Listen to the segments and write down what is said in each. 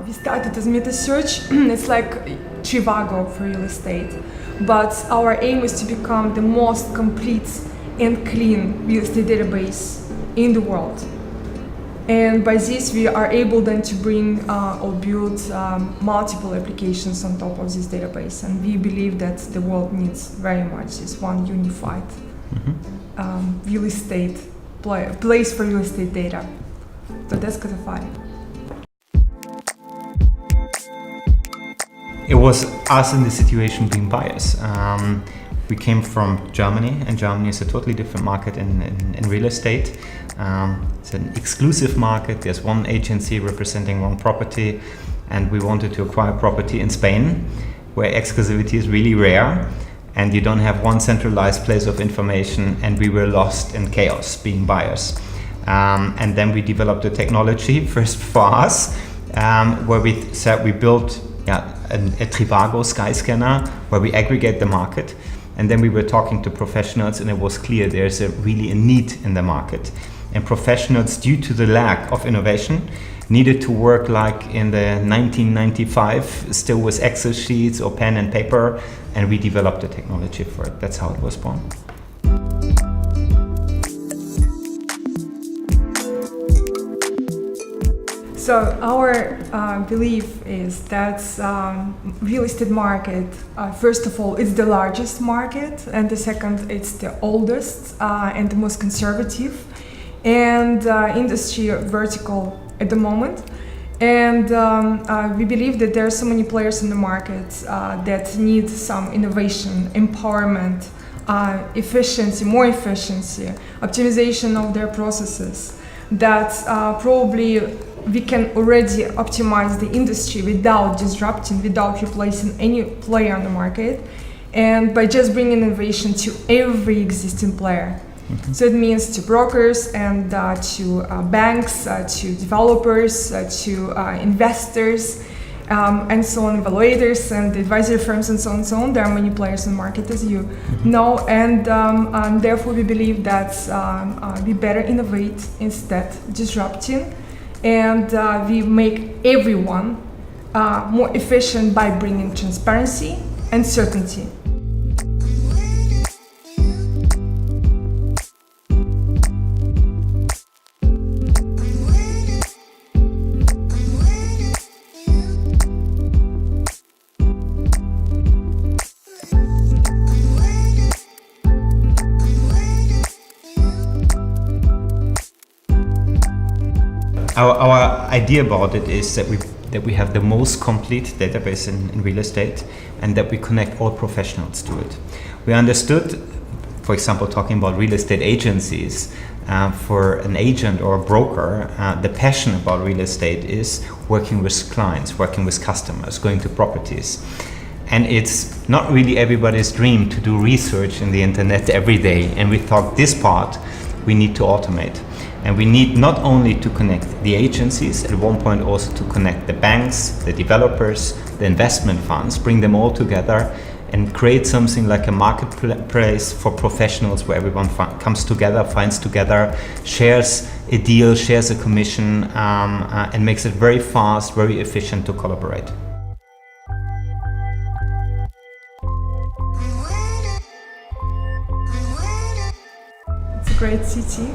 We started as metasearch. It's like Trivago for real estate. But our aim is to become the most complete and clean real estate database in the world. And by this, we are able then to bring or build multiple applications on top of this database. And we believe that the world needs very much this one unified real estate place for real estate data. So that's Casafari. It was us in the situation being buyers. We came from Germany, and Germany is a totally different market in real estate. It's an exclusive market. There's one agency representing one property, and we wanted to acquire property in Spain, where exclusivity is really rare, and you don't have one centralized place of information, and we were lost in chaos being buyers. And then we developed a technology first for us, where we said we built a Trivago sky scanner where we aggregate the market. And then we were talking to professionals, and it was clear there's really a need in the market. And professionals, due to the lack of innovation, needed to work like in the 1995, still with Excel sheets or pen and paper, and we developed the technology for it. That's how it was born. So our belief is that real estate market, first of all, it's the largest market, and the second, it's the oldest and the most conservative and industry vertical at the moment. And we believe that there are so many players in the market that need some innovation, empowerment, efficiency, more efficiency, optimization of their processes, that probably we can already optimize the industry without disrupting, without replacing any player on the market, and by just bringing innovation to every existing player. So it means to brokers and to banks, to developers, to investors, and so on, evaluators and advisory firms and so on and so on. There are many players in the market, as you know, and therefore we believe that we better innovate instead disrupting, and we make everyone more efficient by bringing transparency and certainty. Our idea about it is that we have the most complete database in real estate, and that we connect all professionals to it. We understood, for example, talking about real estate agencies, for an agent or a broker, the passion about real estate is working with clients, working with customers, going to properties. And it's not really everybody's dream to do research in the internet every day, and we thought this part we need to automate. And we need not only to connect the agencies, at one point also to connect the banks, the developers, the investment funds, bring them all together and create something like a marketplace for professionals where everyone comes together, finds together, shares a deal, shares a commission, and makes it very fast, very efficient to collaborate. It's a great city.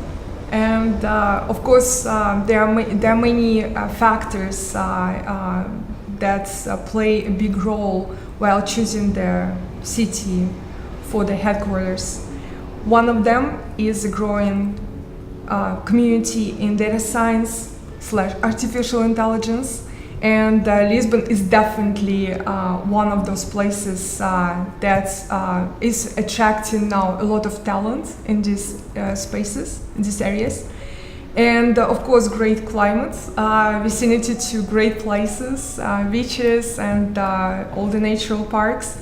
And of course, there are many factors that play a big role while choosing the city for the headquarters. One of them is a growing community in data science / artificial intelligence. And Lisbon is definitely one of those places that is attracting now a lot of talent in these spaces, in these areas. And of course, great climate, vicinity to great places, beaches and all the natural parks.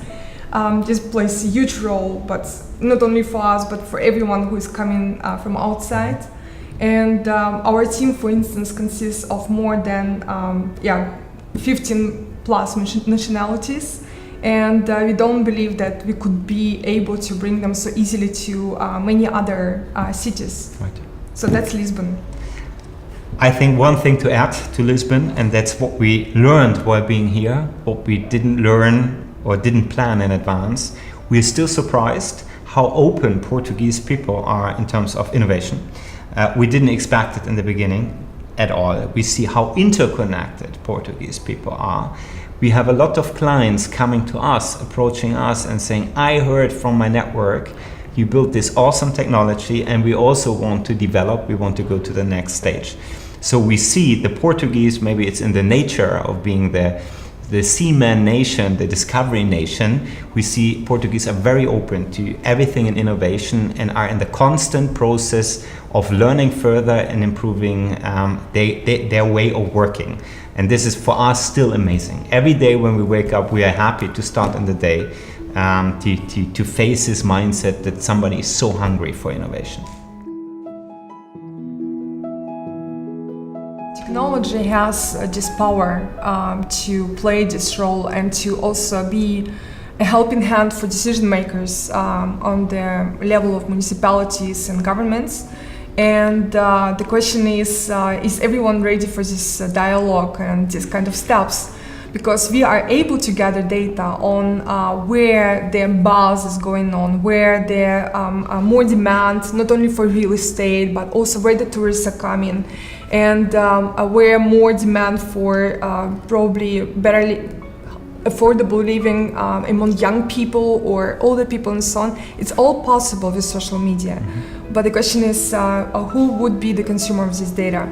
This plays a huge role, but not only for us, but for everyone who is coming from outside. And our team, for instance, consists of more than 15 plus nationalities, and we don't believe that we could be able to bring them so easily to many other cities. Right. So that's Lisbon. I think one thing to add to Lisbon, and that's what we learned while being here, what we didn't learn or didn't plan in advance, we're still surprised how open Portuguese people are in terms of innovation. We didn't expect it in the beginning at all. We see how interconnected Portuguese people are. We have a lot of clients coming to us, approaching us and saying, I heard from my network, you built this awesome technology and we also want to develop, we want to go to the next stage. So we see the Portuguese, maybe it's in the nature of being the seaman nation, the discovery nation. We see Portuguese are very open to everything in innovation and are in the constant process of learning further and improving their way of working. And this is for us still amazing. Every day when we wake up, we are happy to start in the day to face this mindset that somebody is so hungry for innovation. Technology has this power to play this role and to also be a helping hand for decision makers on the level of municipalities and governments. And the question is everyone ready for this dialogue and this kind of steps? Because we are able to gather data on where the buzz is going on, where there are more demand, not only for real estate, but also where the tourists are coming, and where more demand for probably better affordable living among young people or older people and so on. It's all possible with social media. Mm-hmm. But the question is, who would be the consumer of this data?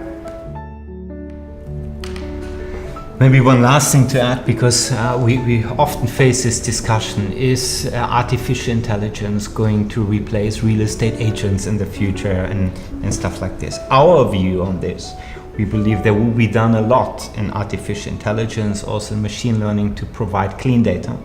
Maybe one last thing to add, because we often face this discussion, is artificial intelligence going to replace real estate agents in the future and stuff like this. Our view on this, we believe there will be done a lot in artificial intelligence, also in machine learning, to provide clean data,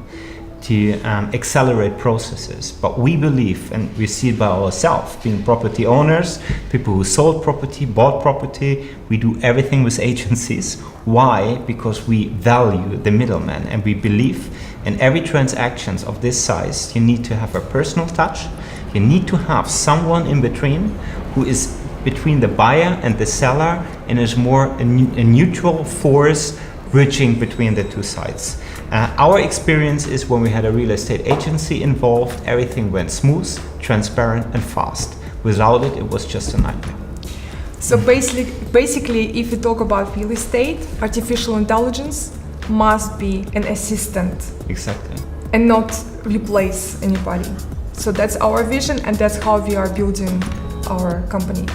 to accelerate processes. But we believe, and we see it by ourselves, being property owners, people who sold property, bought property, we do everything with agencies. Why? Because we value the middleman, and we believe in every transactions of this size, you need to have a personal touch. You need to have someone in between who is between the buyer and the seller and is more a neutral force bridging between the two sides. Our experience is when we had a real estate agency involved, everything went smooth, transparent and fast. Without it, it was just a nightmare. So basically, if you talk about real estate, artificial intelligence must be an assistant. Exactly. And not replace anybody. So that's our vision, and that's how we are building our company.